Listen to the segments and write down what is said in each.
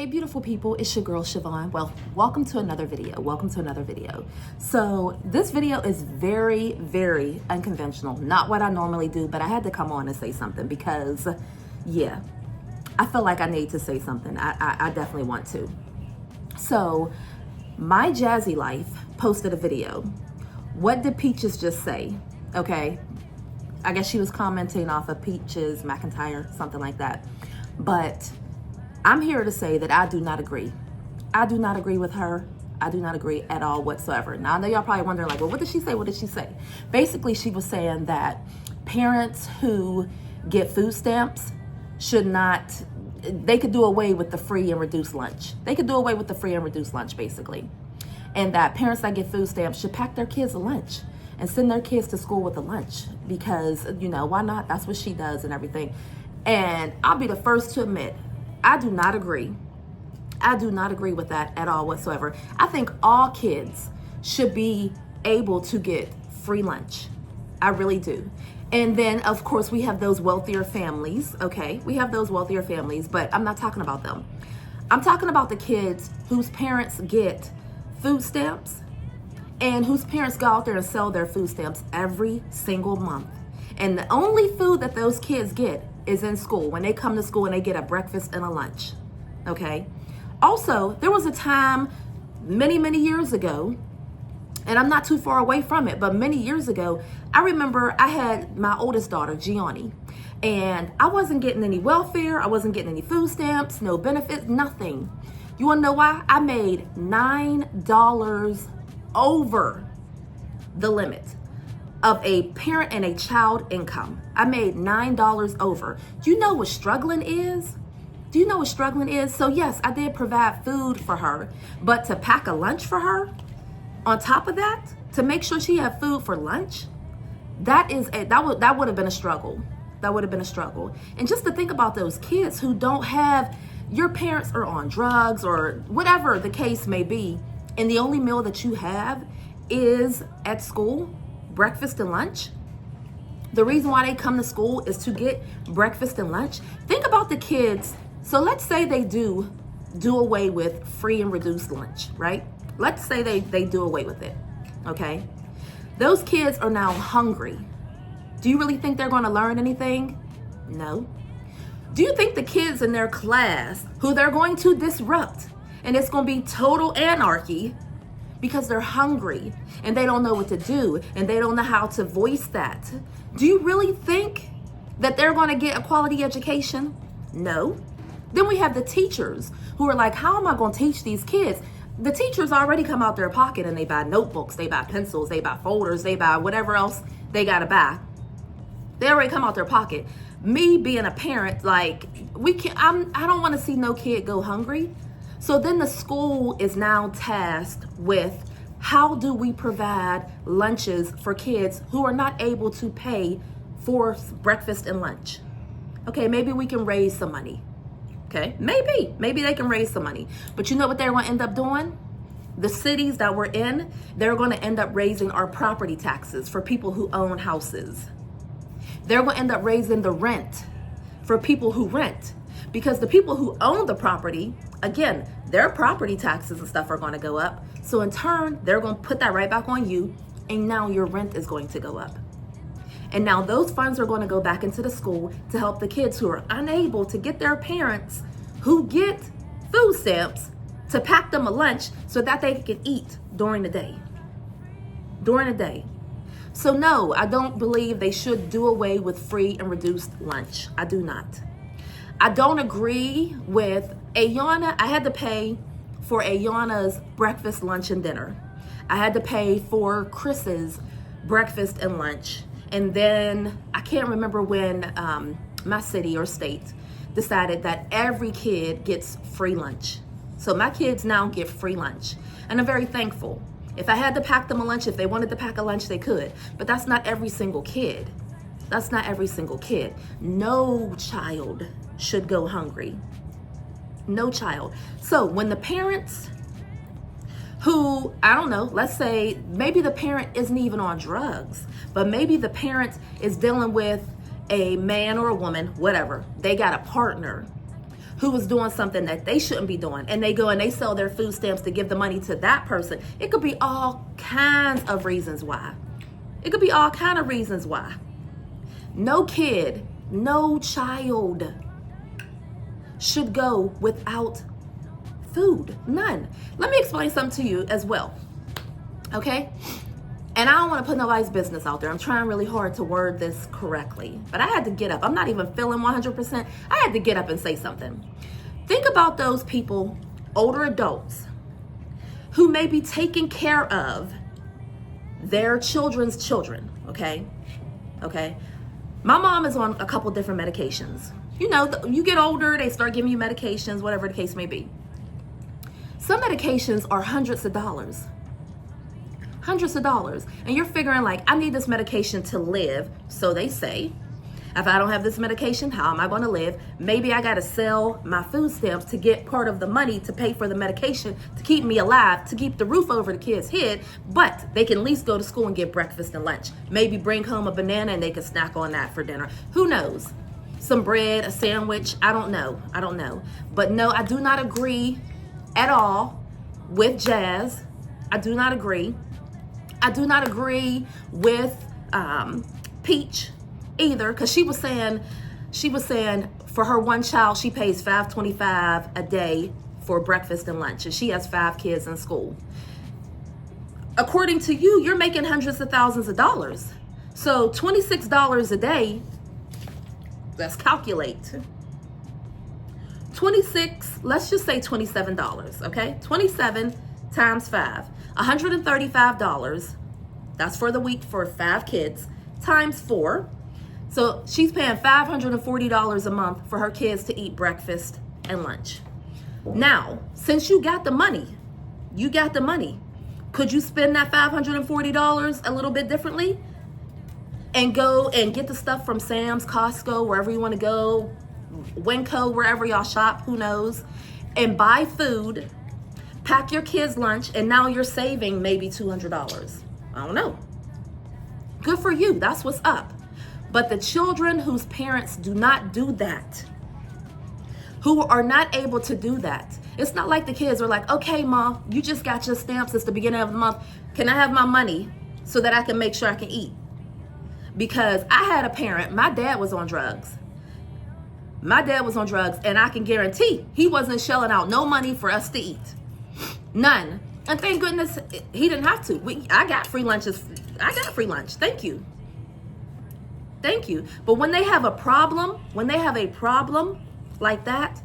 beautiful people, it's your girl Sha-Von. Well, welcome to another video. So this video is very, very unconventional. Not what I normally do, but I had to come on and say something because, yeah, I feel like I need to say something. I definitely want to. So my Jazzy Life posted a video. What did Peaches just say? Okay, I guess she was commenting off of Peaches, MCINTYRE, something like that. But I'm here to say that I do not agree. I do not agree with her. I do not agree at all whatsoever. Now, I know y'all probably wondering, like, well, what did she say? What did she say? Basically, she was saying that parents who get food stamps should not, they could do away with the free and reduced lunch. They could do away with the free and reduced lunch, basically. And that parents that get food stamps should pack their kids a lunch and send their kids to school with a lunch because, you know, why not? That's what she does and everything. And I'll be the first to admit, I do not agree. I do not agree with that at all whatsoever. I think all kids should be able to get free lunch. I really do. And then, of course, we have those wealthier families, okay? We have those wealthier families, but I'm not talking about them. I'm talking about the kids whose parents get food stamps and whose parents go out there and sell their food stamps every single month. And the only food that those kids get is in school, when they come to school and they get a breakfast and a lunch, okay? Also, there was a time many, many years ago, and I'm not too far away from it, but many years ago, I remember I had my oldest daughter, Gianni, and I wasn't getting any welfare, I wasn't getting any food stamps, no benefits, nothing. You wanna know why? I made $9 over the limit of a parent and a child income. I made $9 over. Do you know what struggling is? Do you know what struggling is? So yes, I did provide food for her, but to pack a lunch for her, on top of that, to make sure she had food for lunch, that would have been a struggle. That would have been a struggle. And just to think about those kids who don't have, your parents are on drugs or whatever the case may be, and the only meal that you have is at school, breakfast and lunch. The reason why they come to school is to get breakfast and lunch. Think about the kids. So let's say they do away with free and reduced lunch, right? Let's say they do away with it, okay? Those kids are now hungry. Do you really think they're gonna learn anything? No. Do you think the kids in their class who they're going to disrupt and it's gonna be total anarchy because they're hungry and they don't know what to do and they don't know how to voice that? Do you really think that they're gonna get a quality education? No. Then we have the teachers who are like, how am I gonna teach these kids? The teachers already come out their pocket and they buy notebooks, they buy pencils, they buy folders, they buy whatever else they gotta buy. They already come out their pocket. Me being a parent, like, I don't wanna see no kid go hungry. So then the school is now tasked with, how do we provide lunches for kids who are not able to pay for breakfast and lunch? Okay, maybe we can raise some money. Okay, maybe they can raise some money. But you know what they're gonna end up doing? The cities that we're in, they're gonna end up raising our property taxes for people who own houses. They're gonna end up raising the rent for people who rent. Because the people who own the property, again, their property taxes and stuff are gonna go up. So in turn, they're gonna put that right back on you, and now your rent is going to go up. And now those funds are gonna go back into the school to help the kids who are unable to get their parents who get food stamps to pack them a lunch so that they can eat during the day. During the day. So no, I don't believe they should do away with free and reduced lunch. I do not. I don't agree with Ayana. I had to pay for Ayana's breakfast, lunch, and dinner. I had to pay for Chris's breakfast and lunch. And then I can't remember when my city or state decided that every kid gets free lunch. So my kids now get free lunch. And I'm very thankful. If I had to pack them a lunch, if they wanted to pack a lunch, they could. But that's not every single kid. That's not every single kid. No child should go hungry. No child. So when the parents who, I don't know, let's say maybe the parent isn't even on drugs, but maybe the parent is dealing with a man or a woman, whatever. They got a partner who is doing something that they shouldn't be doing, and they go and they sell their food stamps to give the money to that person. It could be all kinds of reasons why. It could be all kinds of reasons why. No kid, no child should go without food. None. Let me explain something to you as well. Okay? And I don't want to put nobody's business out there. I'm trying really hard to word this correctly. But I had to get up. I'm not even feeling 100%. I had to get up and say something. Think about those people, older adults, who may be taking care of their children's children, okay? Okay? My mom is on a couple different medications. You know, you get older, they start giving you medications, whatever the case may be. Some medications are hundreds of dollars. Hundreds of dollars. And you're figuring like, I need this medication to live, so they say. If I don't have this medication, how am I going to live? Maybe I got to sell my food stamps to get part of the money to pay for the medication to keep me alive, to keep the roof over the kid's head, but they can at least go to school and get breakfast and lunch. Maybe bring home a banana and they can snack on that for dinner. Who knows? Some bread, a sandwich, I don't know. I don't know. But no, I do not agree at all with Jazz. I do not agree. I do not agree with Peach either, because she was saying for her one child she pays $5.25 a day for breakfast and lunch, and she has 5 kids in school. According to you, you're making hundreds of thousands of dollars. So $26 a day, let's calculate. 26, let's just say $27, okay? 27 times 5, $135. That's for the week for 5 kids, times 4. So she's paying $540 a month for her kids to eat breakfast and lunch. Now, since you got the money, could you spend that $540 a little bit differently and go and get the stuff from Sam's, Costco, wherever you want to go, Winco, wherever y'all shop, who knows, and buy food, pack your kids' lunch, and now you're saving maybe $200. I don't know. Good for you. That's what's up. But the children whose parents do not do that, who are not able to do that, it's not like the kids are like, okay, Mom, you just got your stamps. It's the beginning of the month. Can I have my money so that I can make sure I can eat? Because I had a parent, my dad was on drugs. My dad was on drugs, and I can guarantee he wasn't shelling out no money for us to eat. None. And thank goodness he didn't have to. I got free lunches. I got free lunch. Thank you. Thank you. But when they have a problem, like that,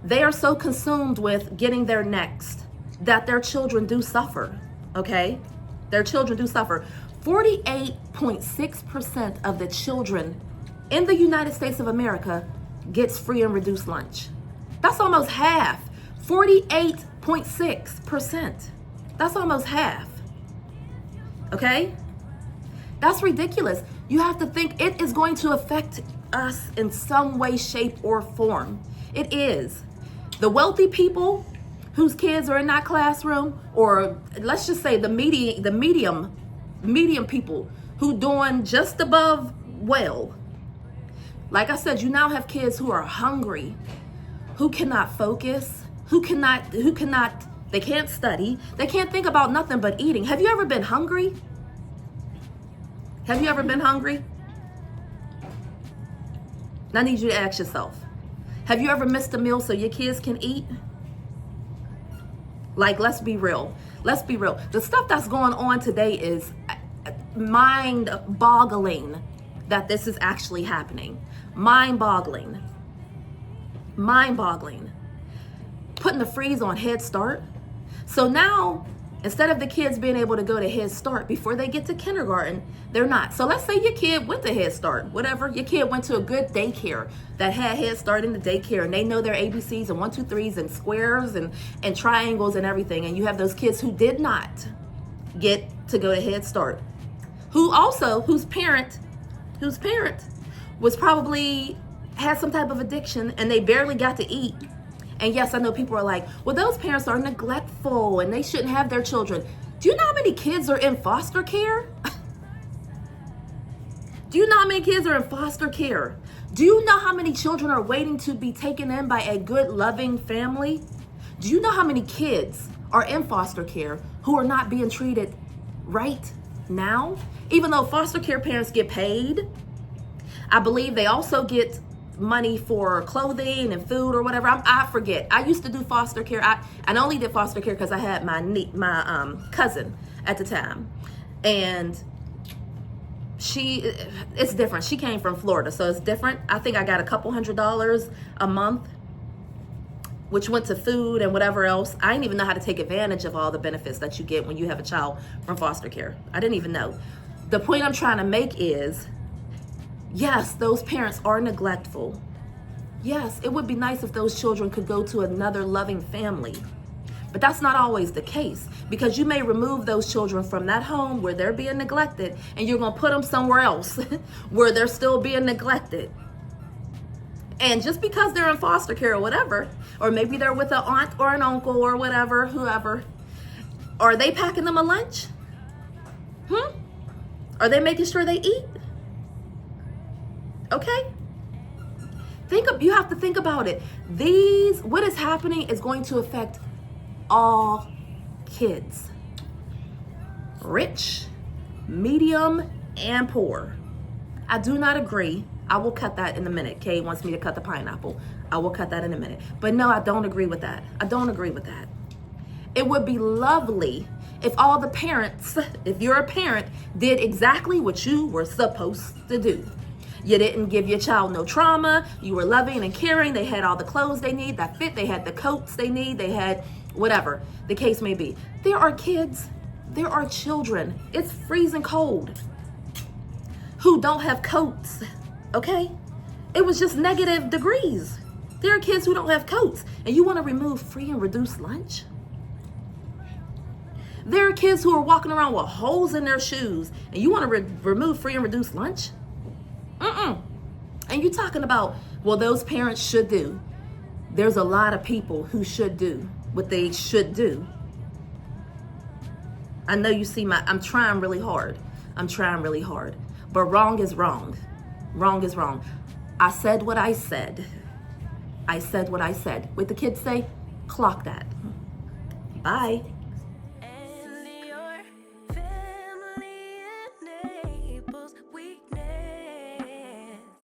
they are so consumed with getting their next that their children do suffer, okay? Their children do suffer. 48.6% of the children in the United States of America gets free and reduced lunch. That's almost half. 48.6%. That's almost half. Okay? That's ridiculous. You have to think it is going to affect us in some way, shape, or form. It is. The wealthy people whose kids are in that classroom, or let's just say the medium people who doing just above well. Like I said, you now have kids who are hungry, who cannot focus, who cannot, they can't study, they can't think about nothing but eating. Have you ever been hungry? Have you ever been hungry? I need you to ask yourself. Have you ever missed a meal so your kids can eat? Like, let's be real. Let's be real. The stuff that's going on today is mind-boggling that this is actually happening. Mind-boggling. Mind-boggling. Putting the freeze on Head Start. So now, instead of the kids being able to go to Head Start before they get to kindergarten, they're not. So let's say your kid went to Head Start, whatever. Your kid went to a good daycare that had Head Start in the daycare, and they know their ABCs and 1, 2, 3s and squares and triangles and everything. And you have those kids who did not get to go to Head Start, whose parent was probably had some type of addiction and they barely got to eat. And yes, I know people are like, well, those parents are neglectful and they shouldn't have their children. Do you know how many kids are in foster care? Do you know how many kids are in foster care? Do you know how many children are waiting to be taken in by a good, loving family? Do you know how many kids are in foster care who are not being treated right now? Even though foster care parents get paid, I believe they also get money for clothing and food or whatever. I forget. I used to do foster care. I only did foster care because I had my cousin at the time, and it's different. She came from Florida, so it's different. I think I got a couple $100 a month, which went to food and whatever else. I didn't even know how to take advantage of all the benefits that you get when you have a child from foster care. I didn't even know. The point I'm trying to make is, yes, those parents are neglectful. Yes, it would be nice if those children could go to another loving family. But that's not always the case, because you may remove those children from that home where they're being neglected, and you're going to put them somewhere else where they're still being neglected. And just because they're in foster care or whatever, or maybe they're with an aunt or an uncle or whatever, whoever, are they packing them a lunch? Are they making sure they eat? Okay? You have to think about it. What is happening is going to affect all kids. Rich, medium, and poor. I do not agree. I will cut that in a minute. Kay wants me to cut the pineapple. I will cut that in a minute. But no, I don't agree with that. I don't agree with that. It would be lovely if all the parents, if you're a parent, did exactly what you were supposed to do. You didn't give your child no trauma. You were loving and caring. They had all the clothes they need that fit. They had the coats they need. They had whatever the case may be. There are kids, there are children, it's freezing cold, who don't have coats, okay? It was just negative degrees. There are kids who don't have coats, and you want to remove free and reduced lunch? There are kids who are walking around with holes in their shoes, and you want to remove free and reduced lunch? And you're talking about, well, those parents should do. There's a lot of people who should do what they should do. I know you see I'm trying really hard. I'm trying really hard. But wrong is wrong. Wrong is wrong. I said what I said. I said what I said. What the kids say? Clock that. Bye.